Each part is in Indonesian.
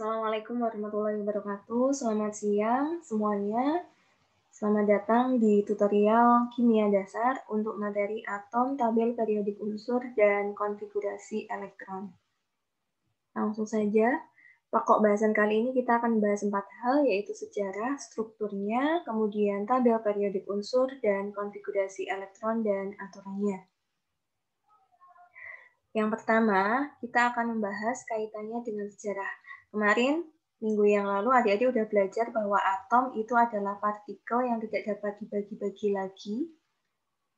Assalamualaikum warahmatullahi wabarakatuh. Selamat siang semuanya. Selamat datang di tutorial kimia dasar untuk materi atom, tabel periodik unsur, dan konfigurasi elektron. Langsung saja, pokok bahasan kali ini kita akan membahas 4 hal, yaitu sejarah, strukturnya, kemudian tabel periodik unsur, dan konfigurasi elektron dan aturannya. Yang pertama, kita akan membahas kaitannya dengan sejarah. Kemarin, minggu yang lalu, adik-adik udah belajar bahwa atom itu adalah partikel yang tidak dapat dibagi-bagi lagi.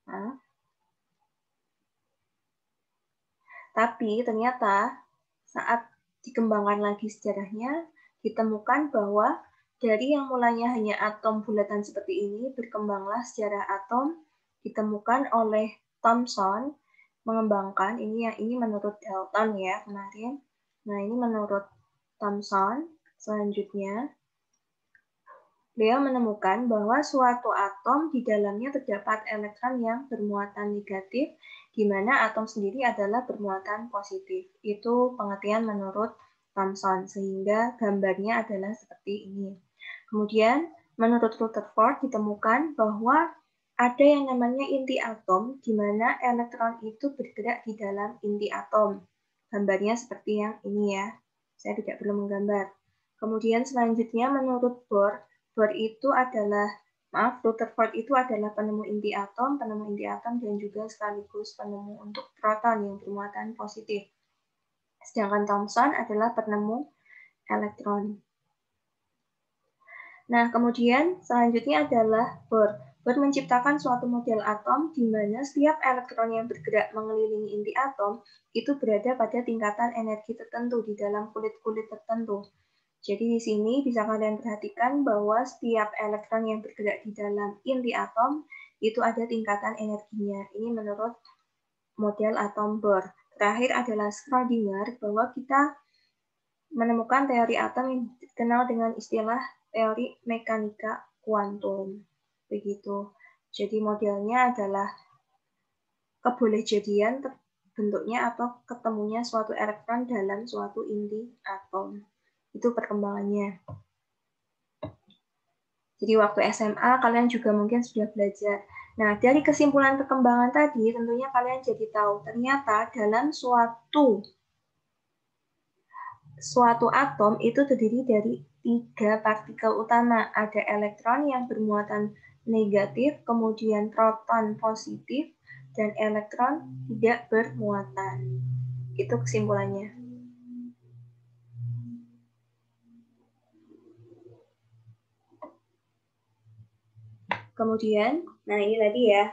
Nah, tapi ternyata saat dikembangkan lagi sejarahnya, ditemukan bahwa dari yang mulanya hanya atom bulatan seperti ini, berkembanglah sejarah atom, ditemukan oleh Thomson, mengembangkan, ini menurut Dalton ya kemarin. Nah, ini menurut Thomson. Selanjutnya, beliau menemukan bahwa suatu atom di dalamnya terdapat elektron yang bermuatan negatif, di mana atom sendiri adalah bermuatan positif. Itu pengertian menurut Thomson, sehingga gambarnya adalah seperti ini. Kemudian, menurut Rutherford ditemukan bahwa ada yang namanya inti atom, di mana elektron itu bergerak di dalam inti atom. Gambarnya seperti yang ini ya. Saya tidak perlu menggambar. Kemudian selanjutnya menurut Bohr Rutherford itu adalah penemu inti atom dan juga sekaligus penemu untuk proton yang bermuatan positif. Sedangkan Thomson adalah penemu elektron. Nah, kemudian selanjutnya adalah Bohr. Bohr menciptakan suatu model atom di mana setiap elektron yang bergerak mengelilingi inti atom itu berada pada tingkatan energi tertentu di dalam kulit-kulit tertentu. Jadi di sini bisa kalian perhatikan bahwa setiap elektron yang bergerak di dalam inti atom itu ada tingkatan energinya. Ini menurut model atom Bohr. Terakhir adalah Schrödinger, bahwa kita menemukan teori atom yang dikenal dengan istilah teori mekanika kuantum. Begitu. Jadi modelnya adalah kebolehjadian bentuknya atau ketemunya suatu elektron dalam suatu inti atom. Itu perkembangannya. Jadi waktu SMA kalian juga mungkin sudah belajar. Nah, dari kesimpulan perkembangan tadi tentunya kalian jadi tahu ternyata dalam suatu atom itu terdiri dari 3 partikel utama. Ada elektron yang bermuatan negatif, kemudian proton positif, dan elektron tidak bermuatan. Itu kesimpulannya. Kemudian, nah ini tadi ya,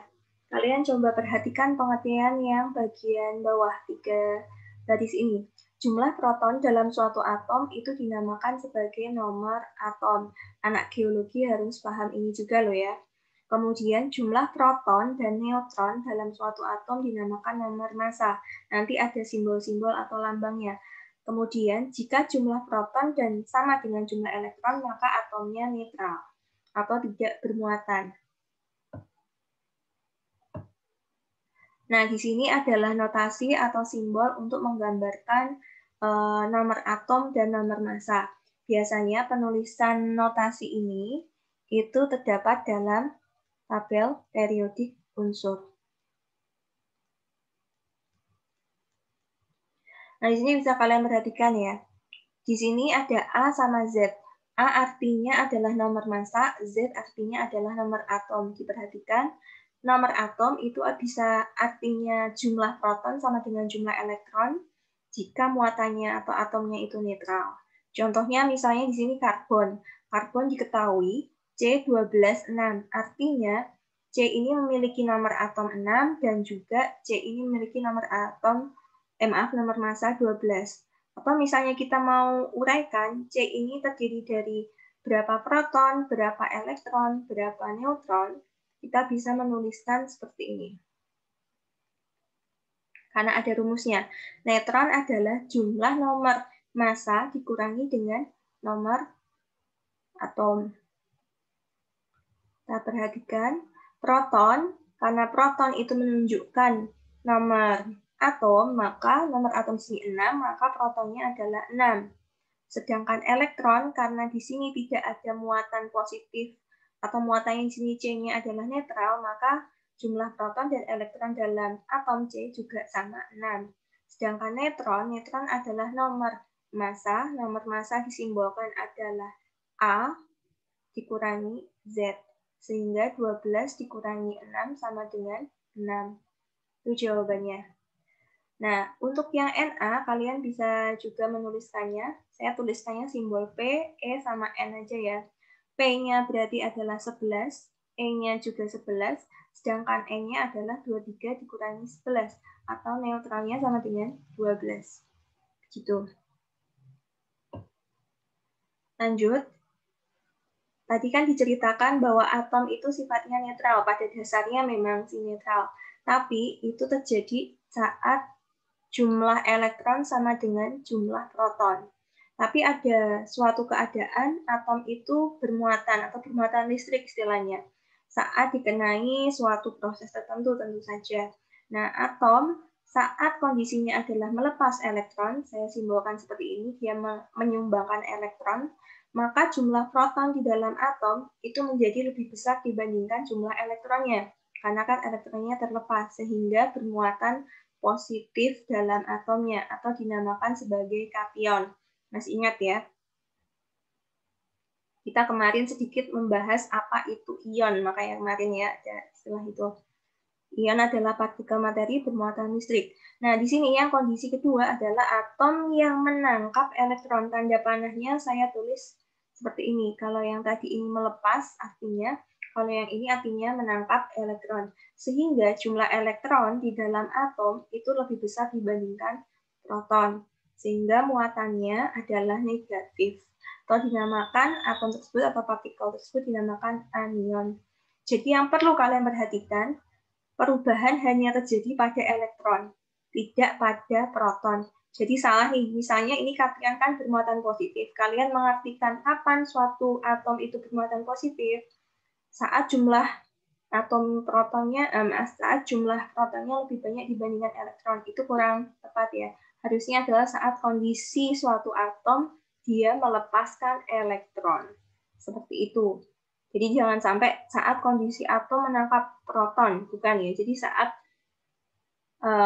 kalian coba perhatikan pengertian yang bagian bawah 3 garis ini. Jumlah proton dalam suatu atom itu dinamakan sebagai nomor atom. Anak geologi harus paham ini juga loh ya. Kemudian jumlah proton dan neutron dalam suatu atom dinamakan nomor massa. Nanti ada simbol-simbol atau lambangnya. Kemudian jika jumlah proton dan sama dengan jumlah elektron, maka atomnya netral atau tidak bermuatan. Nah, di sini adalah notasi atau simbol untuk menggambarkan nomor atom dan nomor massa. Biasanya penulisan notasi ini itu terdapat dalam tabel periodik unsur. Nah, di sini bisa kalian perhatikan ya. Di sini ada A sama Z. A artinya adalah nomor massa, Z artinya adalah nomor atom. Diperhatikan, nomor atom itu bisa artinya jumlah proton sama dengan jumlah elektron jika muatannya atau atomnya itu netral. Contohnya misalnya di sini karbon. Karbon diketahui C12,6. Artinya C ini memiliki nomor atom 6 dan juga C ini memiliki nomor massa 12. Atau misalnya kita mau uraikan, C ini terdiri dari berapa proton, berapa elektron, berapa neutron, kita bisa menuliskan seperti ini. Karena ada rumusnya. Neutron adalah jumlah nomor massa dikurangi dengan nomor atom. Kita perhatikan, proton, karena proton itu menunjukkan nomor atom, maka nomor atom sini 6, maka protonnya adalah 6. Sedangkan elektron, karena di sini tidak ada muatan positif atau muatan yang di sini C-nya adalah netral, maka jumlah proton dan elektron dalam atom C juga sama 6. Sedangkan neutron adalah nomor massa disimbolkan adalah A dikurangi Z, sehingga 12 dikurangi 6 sama dengan 6. Itu jawabannya. Nah, untuk yang Na, kalian bisa juga menuliskannya. Saya tuliskannya simbol P, E, sama N aja ya. P-nya berarti adalah 11, E-nya juga 11, sedangkan N-nya adalah 23 dikurangi 11, atau neutralnya sama dengan 12. Gitu. Lanjut. Tadi kan diceritakan bahwa atom itu sifatnya netral, pada dasarnya memang netral. Tapi itu terjadi saat jumlah elektron sama dengan jumlah proton. Tapi ada suatu keadaan atom itu bermuatan atau bermuatan listrik istilahnya saat dikenai suatu proses tertentu tentu saja. Nah, atom saat kondisinya adalah melepas elektron, saya simbolkan seperti ini, dia menyumbangkan elektron, maka jumlah proton di dalam atom itu menjadi lebih besar dibandingkan jumlah elektronnya. Karena kan elektronnya terlepas, sehingga bermuatan positif dalam atomnya, atau dinamakan sebagai kation. Masih ingat ya? Kita kemarin sedikit membahas apa itu ion, makanya kemarin ya ada istilah itu. Ion adalah partikel materi bermuatan listrik. Nah, di sini yang kondisi kedua adalah atom yang menangkap elektron. Tanda panahnya saya tulis seperti ini. Kalau yang tadi ini melepas, artinya, kalau yang ini artinya menangkap elektron. Sehingga jumlah elektron di dalam atom itu lebih besar dibandingkan proton. Sehingga muatannya adalah negatif. Atau dinamakan atom tersebut atau partikel tersebut dinamakan anion. Jadi yang perlu kalian perhatikan, perubahan hanya terjadi pada elektron, tidak pada proton. Jadi salah nih, misalnya ini kation kan bermuatan positif. Kalian mengartikan kapan suatu atom itu bermuatan positif? Saat jumlah atom protonnya, saat jumlah protonnya lebih banyak dibandingkan elektron. Itu kurang tepat ya. Harusnya adalah saat kondisi suatu atom dia melepaskan elektron. Seperti itu. Jadi jangan sampai saat kondisi atom menangkap proton, bukan ya. Jadi saat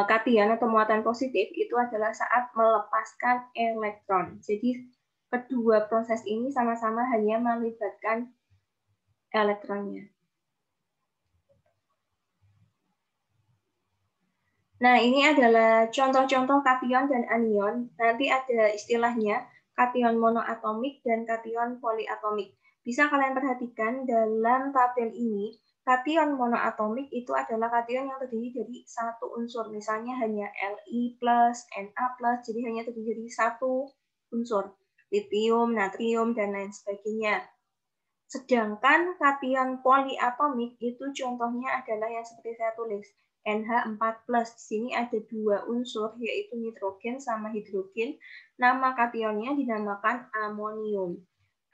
kation atau muatan positif itu adalah saat melepaskan elektron. Jadi kedua proses ini sama-sama hanya melibatkan elektronnya. Nah, ini adalah contoh-contoh kation dan anion. Nanti ada istilahnya kation monoatomik dan kation poliatomik. Bisa kalian perhatikan dalam tabel ini, kation monoatomik itu adalah kation yang terdiri dari satu unsur. Misalnya hanya Li+, Na+, jadi hanya terdiri dari satu unsur. Litium, natrium, dan lain sebagainya. Sedangkan kation poliatomik itu contohnya adalah yang seperti saya tulis. NH4+. Di sini ada dua unsur, yaitu nitrogen sama hidrogen. Nama kationnya dinamakan amonium.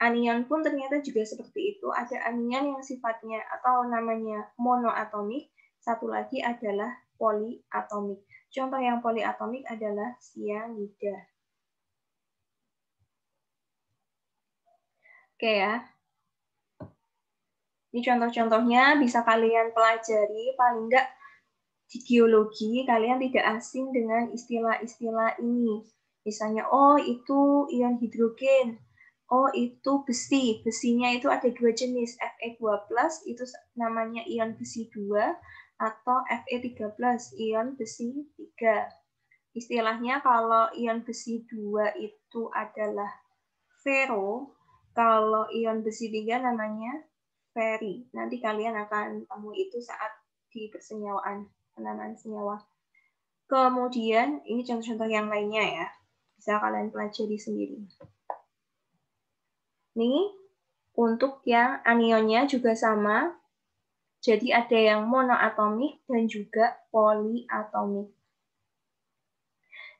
Anion pun ternyata juga seperti itu. Ada anion yang sifatnya atau namanya monoatomik. Satu lagi adalah poliatomik. Contoh yang poliatomik adalah sianida. Oke ya. Ini contoh-contohnya bisa kalian pelajari, paling enggak di geologi kalian tidak asing dengan istilah-istilah ini. Misalnya, oh itu ion hidrogen, oh itu besi. Besinya itu ada dua jenis, Fe2+, itu namanya ion besi 2, atau Fe3+, ion besi 3. Istilahnya kalau ion besi 2 itu adalah ferro, kalau ion besi 3 namanya feri. Nanti kalian akan temui itu saat di persenyawaan. Penamaan senyawa. Kemudian, ini contoh-contoh yang lainnya ya. Bisa kalian pelajari sendiri. Nih, untuk yang anionnya juga sama. Jadi ada yang monoatomik dan juga poliatomik.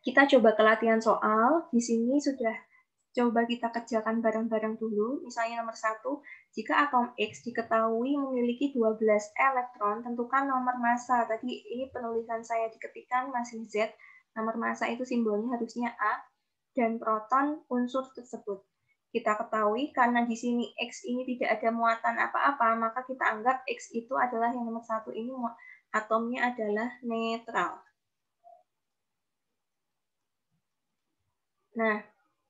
Kita coba ke latihan soal. Di sini sudah coba kita kerjakan bareng-bareng dulu. Misalnya nomor 1, jika atom X diketahui memiliki 12 elektron, tentukan nomor massa. Tadi ini penulisan saya diketikkan masih Z. Nomor massa itu simbolnya harusnya A. dan proton unsur tersebut. Kita ketahui karena di sini X ini tidak ada muatan apa-apa, maka kita anggap X itu adalah yang nomor 1 ini atomnya adalah netral. Nah,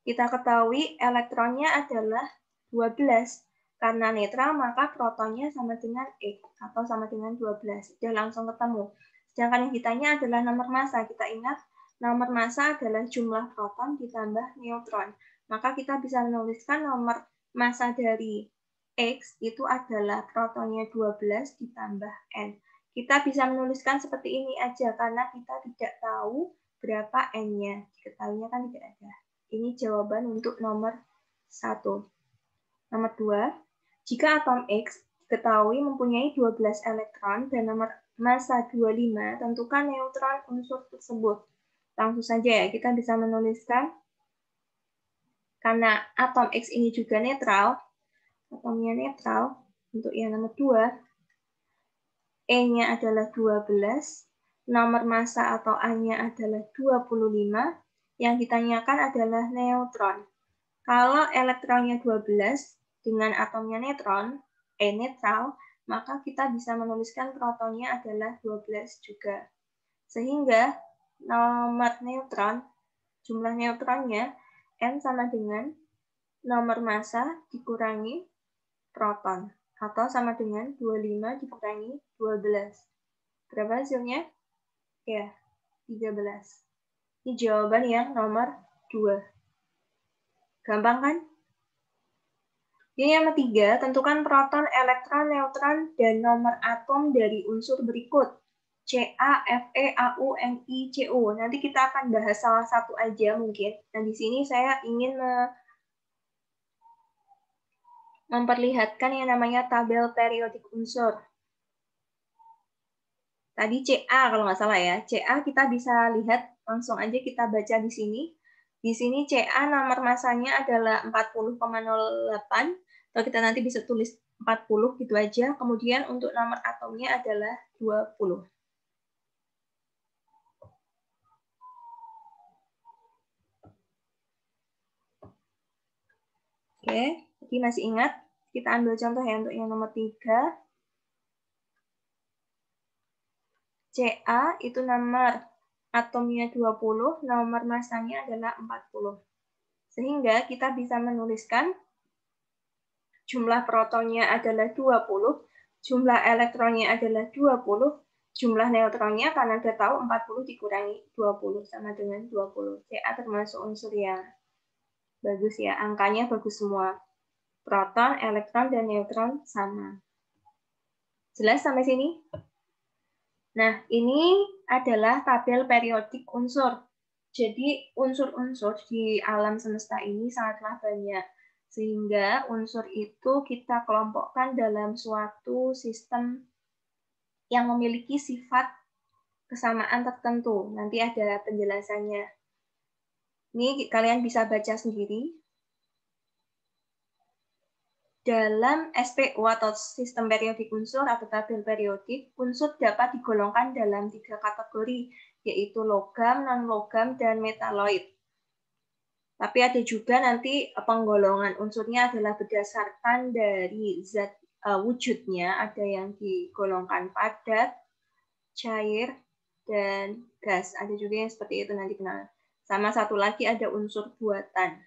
kita ketahui elektronnya adalah 12. Karena netral, maka protonnya sama dengan X atau sama dengan 12. Sudah langsung ketemu. Sedangkan yang ditanya adalah nomor massa. Kita ingat, nomor massa adalah jumlah proton ditambah neutron. Maka kita bisa menuliskan nomor massa dari X itu adalah protonnya 12 ditambah N. Kita bisa menuliskan seperti ini aja karena kita tidak tahu berapa N-nya. Diketahuinya kan tidak ada. Ini jawaban untuk nomor 1. Nomor 2, jika atom X diketahui mempunyai 12 elektron dan nomor massa 25, tentukan neutron unsur tersebut. Langsung saja ya, kita bisa menuliskan karena atom X ini juga netral, atomnya netral, untuk yang nomor 2, E-nya adalah 12, nomor massa atau A-nya adalah 25, yang ditanyakan adalah neutron. Kalau elektronnya 12 dengan atomnya netral, maka kita bisa menuliskan protonnya adalah 12 juga. Sehingga nomor neutron, jumlah neutronnya N sama dengan nomor massa dikurangi proton, atau sama dengan 25 dikurangi 12. Berapa hasilnya? Ya, 13. Ini jawaban yang nomor 2. Gampang kan? Yang ketiga, tentukan proton, elektron, neutron, dan nomor atom dari unsur berikut. Ca, Fe, Au, Ni, Cu. Nanti kita akan bahas salah satu aja mungkin. Nah, di sini saya ingin memperlihatkan yang namanya tabel periodik unsur. Tadi Ca kalau nggak salah ya. Ca kita bisa lihat, langsung aja kita baca di sini. Di sini Ca nomor masanya adalah 40,08. Atau kita nanti bisa tulis 40 gitu aja. Kemudian untuk nomor atomnya adalah 20. Oke, jadi masih ingat? Kita ambil contoh ya untuk yang nomor 3. Ca itu nomor atomnya 20, nomor masanya adalah 40. Sehingga kita bisa menuliskan jumlah protonnya adalah 20, jumlah elektronnya adalah 20, jumlah neutronnya karena kita tahu 40 dikurangi 20 sama dengan 20. Ca termasuk unsur yang bagus ya, angkanya bagus semua. Proton, elektron, dan neutron sama. Jelas sampai sini? Nah, ini adalah tabel periodik unsur. Jadi, unsur-unsur di alam semesta ini sangatlah banyak. Sehingga unsur itu kita kelompokkan dalam suatu sistem yang memiliki sifat kesamaan tertentu. Nanti ada penjelasannya. Ini kalian bisa baca sendiri. Dalam SPU atau sistem periodik unsur atau tabel periodik, unsur dapat digolongkan dalam 3 kategori, yaitu logam, non-logam, dan metaloid. Tapi ada juga nanti penggolongan unsurnya adalah berdasarkan dari zat wujudnya, ada yang digolongkan padat, cair, dan gas. Ada juga yang seperti itu nanti kenal. Sama satu lagi ada unsur buatan.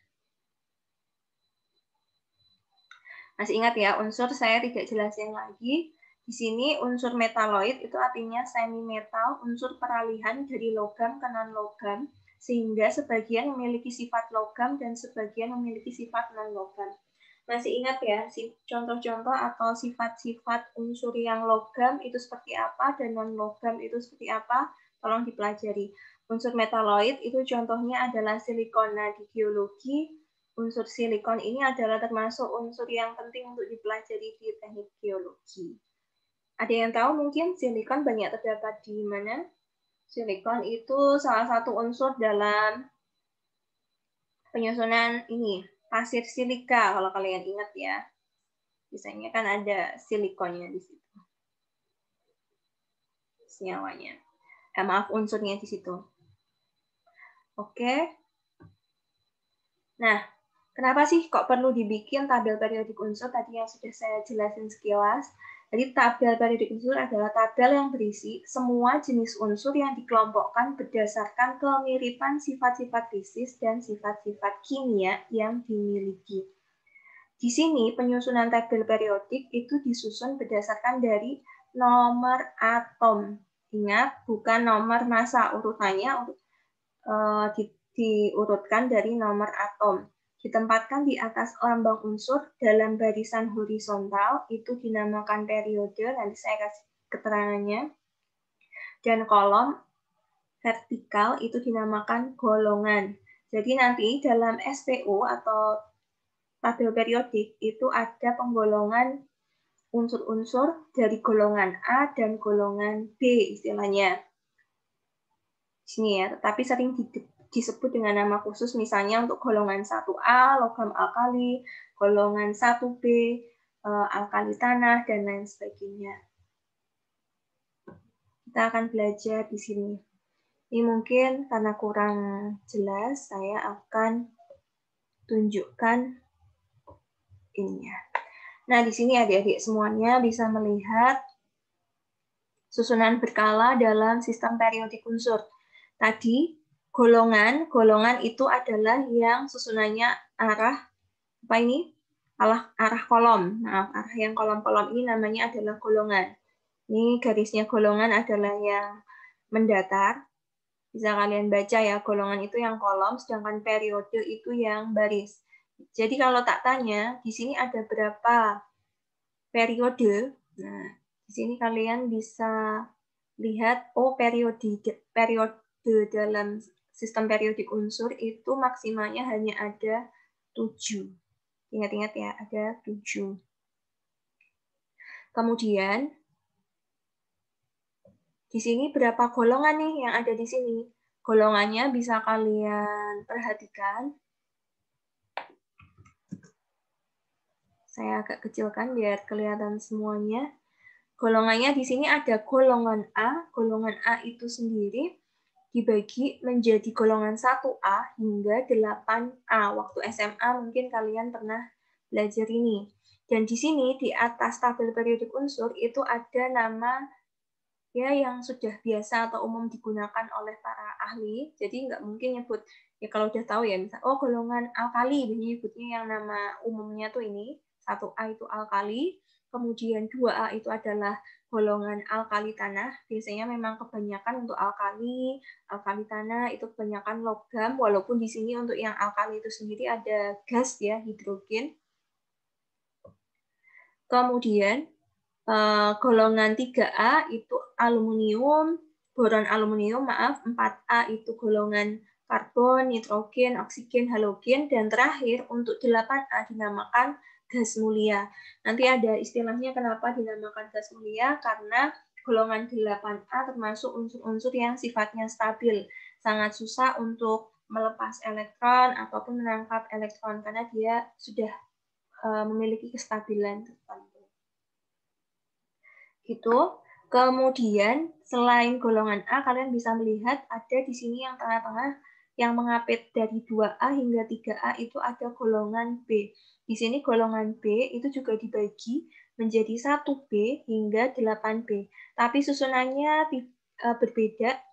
Masih ingat ya, unsur saya tidak jelasin lagi. Di sini unsur metaloid itu artinya semi metal, unsur peralihan dari logam ke non-logam, sehingga sebagian memiliki sifat logam dan sebagian memiliki sifat non-logam. Masih ingat ya, contoh-contoh atau sifat-sifat unsur yang logam itu seperti apa dan non-logam itu seperti apa? Tolong dipelajari. Unsur metaloid itu contohnya adalah silikon. Nah, di geologi, unsur silikon ini adalah termasuk unsur yang penting untuk dipelajari di teknik geologi. Ada yang tahu mungkin silikon banyak terdapat di mana? Silikon itu salah satu unsur dalam penyusunan ini, pasir silika kalau kalian ingat ya. Biasanya kan ada silikonnya di situ. Senyawanya. Maaf, unsurnya di situ. Oke. Nah, kenapa sih kok perlu dibikin tabel periodik unsur tadi yang sudah saya jelasin sekilas? Jadi tabel periodik unsur adalah tabel yang berisi semua jenis unsur yang dikelompokkan berdasarkan kemiripan sifat-sifat fisis dan sifat-sifat kimia yang dimiliki. Di sini penyusunan tabel periodik itu disusun berdasarkan dari nomor atom. Ingat, bukan nomor massa, urutannya diurutkan dari nomor atom. Ditempatkan di atas lambang unsur dalam barisan horizontal, itu dinamakan periode, nanti saya kasih keterangannya. Dan kolom vertikal itu dinamakan golongan. Jadi nanti dalam SPO atau tabel periodik itu ada penggolongan unsur-unsur dari golongan A dan golongan B istilahnya. Di sini ya, tetapi sering disebut dengan nama khusus, misalnya untuk golongan 1A, logam alkali, golongan 1B, alkali tanah, dan lain sebagainya. Kita akan belajar di sini. Ini mungkin karena kurang jelas, saya akan tunjukkan ininya. Nah, di sini adik-adik semuanya bisa melihat susunan berkala dalam sistem periodik unsur. Tadi golongan itu adalah yang susunannya arah apa ini? Arah kolom. Nah, arah yang kolom-kolom ini namanya adalah golongan. Ini garisnya golongan adalah yang mendatar. Bisa kalian baca ya, golongan itu yang kolom, sedangkan periode itu yang baris. Jadi kalau tak tanya, di sini ada berapa periode? Nah, di sini kalian bisa lihat, oh periode dalam sistem periodik unsur itu maksimalnya hanya ada 7. Ingat-ingat ya, ada 7. Kemudian, di sini berapa golongan nih yang ada di sini? Golongannya bisa kalian perhatikan. Saya agak kecilkan biar kelihatan semuanya. Golongannya di sini ada golongan A. Golongan A itu sendiri dibagi menjadi golongan 1A hingga 8A. Waktu SMA mungkin kalian pernah belajar ini. Dan di sini di atas tabel periodik unsur itu ada nama ya yang sudah biasa atau umum digunakan oleh para ahli. Jadi nggak mungkin nyebut, ya kalau udah tahu ya, misal, oh golongan alkali, nyebutnya yang nama umumnya tuh ini, 1A itu alkali, kemudian 2A itu adalah golongan alkali tanah. Biasanya memang kebanyakan untuk alkali tanah itu kebanyakan logam, walaupun di sini untuk yang alkali itu sendiri ada gas ya, hidrogen. Kemudian golongan 3A itu aluminium, boron aluminium, 4A itu golongan karbon, nitrogen, oksigen, halogen, dan terakhir untuk 8A dinamakan gas mulia. Nanti ada istilahnya kenapa dinamakan gas mulia, karena golongan 8A termasuk unsur-unsur yang sifatnya stabil. Sangat susah untuk melepas elektron ataupun menangkap elektron karena dia sudah memiliki kestabilan tertentu. Gitu. Kemudian selain golongan A, kalian bisa melihat ada di sini yang tengah-tengah yang mengapit dari 2A hingga 3A itu ada golongan B. Di sini golongan B itu juga dibagi menjadi 1B hingga 8B. Tapi susunannya berbeda.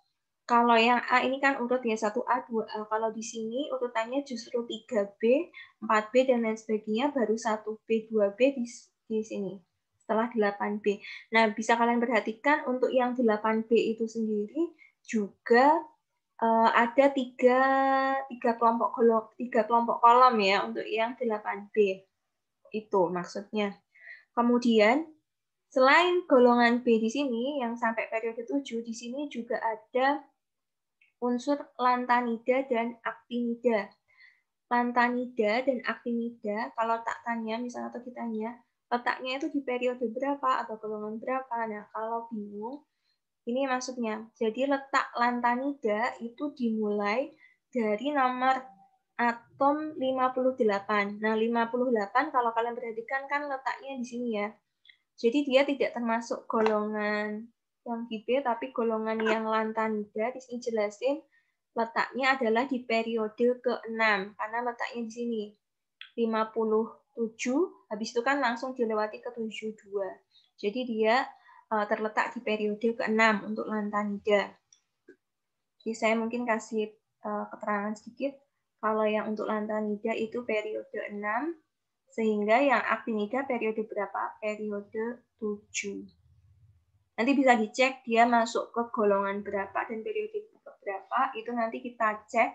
Kalau yang A ini kan urut ya 1A, 2A. Kalau di sini urutannya justru 3B, 4B, dan lain sebagainya, baru 1B, 2B di sini. Setelah 8B. Nah, bisa kalian perhatikan untuk yang 8B itu sendiri juga ada tiga kelompok kolom ya untuk yang 8B. Itu maksudnya. Kemudian, selain golongan B di sini, yang sampai periode 7, di sini juga ada unsur lantanida dan aktinida. Lantanida dan aktinida, kalau tak tanya, misalnya atau ditanya, letaknya itu di periode berapa atau golongan berapa. Nah, kalau bingung, ini maksudnya. Jadi letak lantanida itu dimulai dari nomor atom 58. Nah, 58 kalau kalian perhatikan kan letaknya di sini ya. Jadi dia tidak termasuk golongan yang B, tapi golongan yang lantanida. Di sini jelasin letaknya adalah di periode ke-6, karena letaknya di sini. 57, habis itu kan langsung dilewati ke 72. Jadi dia terletak di periode ke-6 untuk lantanida. Jadi saya mungkin kasih keterangan sedikit. Kalau yang untuk lantanida itu periode 6, sehingga yang actinida periode berapa? Periode 7. Nanti bisa dicek dia masuk ke golongan berapa dan periode berapa, itu nanti kita cek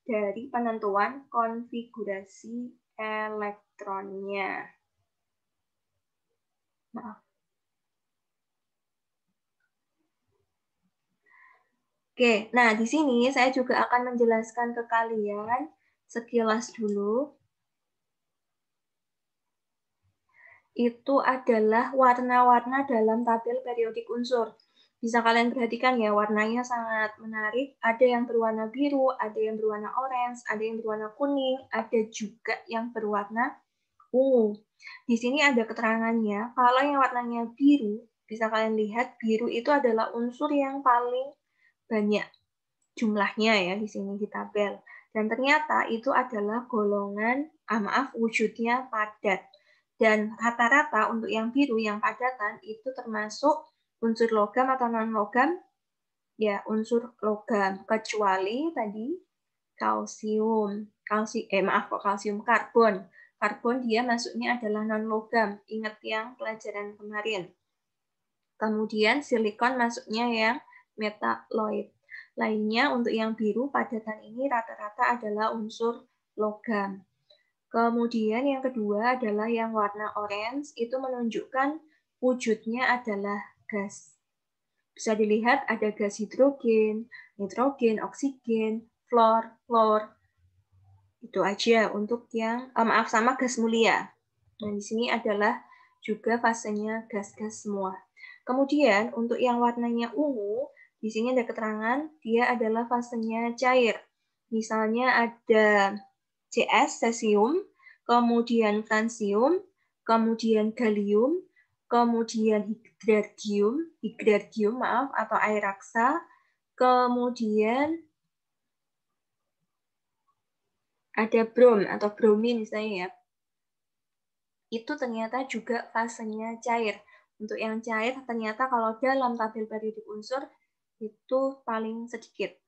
dari penentuan konfigurasi elektronnya. Maaf. Oke, nah di sini saya juga akan menjelaskan ke kalian sekilas dulu. Itu adalah warna-warna dalam tabel periodik unsur. Bisa kalian perhatikan ya, warnanya sangat menarik. Ada yang berwarna biru, ada yang berwarna orange, ada yang berwarna kuning, ada juga yang berwarna ungu. Di sini ada keterangannya, kalau yang warnanya biru, bisa kalian lihat biru itu adalah unsur yang paling banyak jumlahnya ya di sini di tabel. Dan ternyata itu adalah golongan, wujudnya padat. Dan rata-rata untuk yang biru, yang padatan, itu termasuk unsur logam atau non-logam, ya unsur logam. Kecuali tadi kalsium, kalsium karbon. Karbon dia masuknya adalah non-logam. Ingat yang pelajaran kemarin. Kemudian silikon masuknya yang metaloid. Lainnya untuk yang biru padatan ini rata-rata adalah unsur logam. Kemudian yang kedua adalah yang warna orange, itu menunjukkan wujudnya adalah gas. Bisa dilihat ada gas hidrogen, nitrogen, oksigen, fluor. Itu aja untuk yang sama gas mulia. Nah, di sini adalah juga fasenya gas-gas semua. Kemudian untuk yang warnanya ungu, di sini ada keterangan dia adalah fasenya cair. Misalnya ada CS, cesium, kemudian fransium, kemudian gallium, kemudian hidrargium atau air raksa, kemudian ada brom atau bromin misalnya ya. Itu ternyata juga fasenya cair. Untuk yang cair ternyata kalau dalam tabel periodik unsur itu paling sedikit.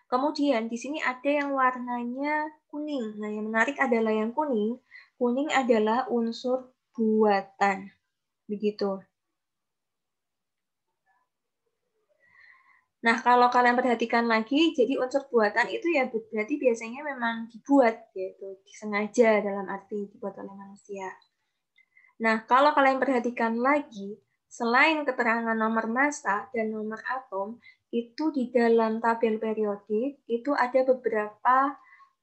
Kemudian di sini ada yang warnanya kuning. Nah, yang menarik adalah yang kuning. Kuning adalah unsur buatan. Begitu. Nah, kalau kalian perhatikan lagi, jadi unsur buatan itu ya berarti biasanya memang dibuat, yaitu disengaja dalam arti dibuat oleh manusia. Nah, kalau kalian perhatikan lagi, selain keterangan nomor massa dan nomor atom, itu di dalam tabel periodik itu ada beberapa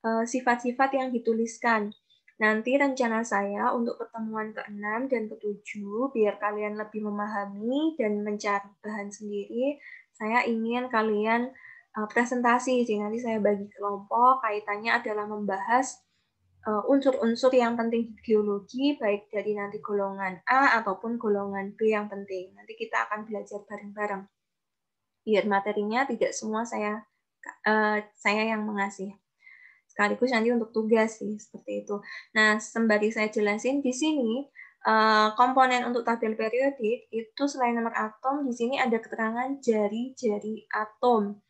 sifat-sifat yang dituliskan. Nanti rencana saya untuk pertemuan ke-6 dan ke-7, biar kalian lebih memahami dan mencari bahan sendiri, saya ingin kalian presentasi. Jadi nanti saya bagi kelompok, kaitannya adalah membahas unsur-unsur yang penting di geologi, baik dari nanti golongan A ataupun golongan B yang penting. Nanti kita akan belajar bareng-bareng. Biar materinya tidak semua saya yang mengasih. Sekaligus nanti untuk tugas sih, seperti itu. Nah, sembari saya jelasin, di sini komponen untuk tabel periodik itu selain nomor atom, di sini ada keterangan jari-jari atom.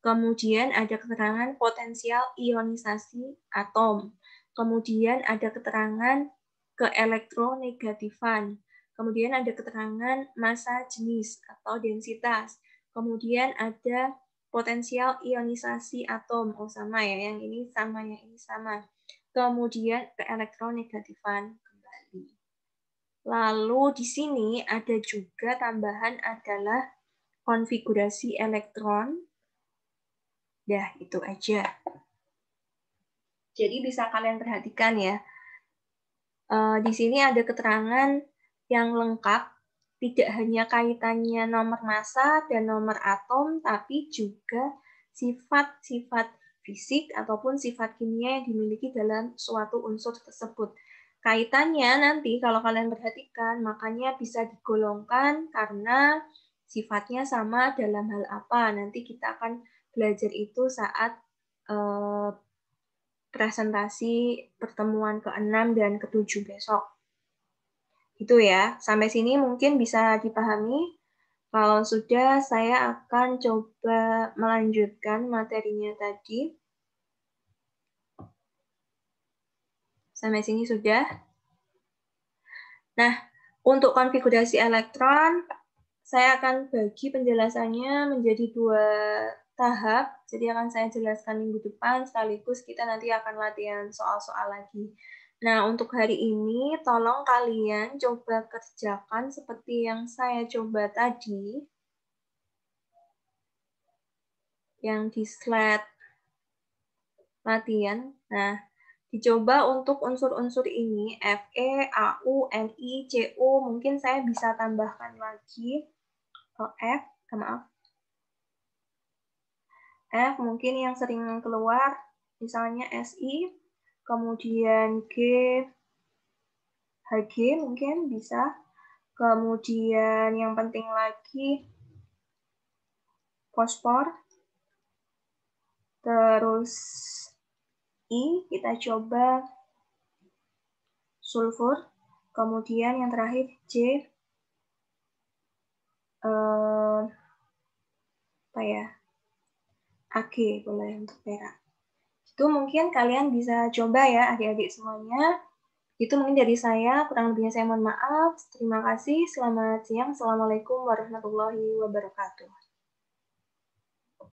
Kemudian ada keterangan potensial ionisasi atom. Kemudian ada keterangan keelektronegatifan. Kemudian ada keterangan massa jenis atau densitas. Kemudian ada potensial ionisasi atom. Oh, sama ya, yang ini sama, yang ini sama. Kemudian keelektronegatifan kembali. Lalu di sini ada juga tambahan adalah konfigurasi elektron. Dah, itu aja. Jadi bisa kalian perhatikan ya. Di sini ada keterangan yang lengkap, tidak hanya kaitannya nomor massa dan nomor atom, tapi juga sifat-sifat fisik ataupun sifat kimia yang dimiliki dalam suatu unsur tersebut. Kaitannya nanti kalau kalian perhatikan, makanya bisa digolongkan karena sifatnya sama dalam hal apa. Nanti kita akan belajar itu saat presentasi pertemuan ke-6 dan ke-7 besok. Itu ya, sampai sini mungkin bisa dipahami. Kalau sudah, saya akan coba melanjutkan materinya tadi. Sampai sini sudah. Nah, untuk konfigurasi elektron, saya akan bagi penjelasannya menjadi 2 tahap. Jadi akan saya jelaskan minggu depan, sekaligus kita nanti akan latihan soal-soal lagi. Nah, untuk hari ini, tolong kalian coba kerjakan seperti yang saya coba tadi. Yang di slide latihan. Nah, dicoba untuk unsur-unsur ini, Fe, Au, Ni, Cu, mungkin saya bisa tambahkan lagi F mungkin yang sering keluar, misalnya Si, kemudian G, Hg mungkin bisa, kemudian yang penting lagi, fosfor, terus I, kita coba sulfur, kemudian yang terakhir J, Ag boleh untuk perak. Itu mungkin kalian bisa coba ya adik-adik semuanya. Itu mungkin dari saya, kurang lebihnya saya mohon maaf. Terima kasih, selamat siang. Assalamualaikum warahmatullahi wabarakatuh.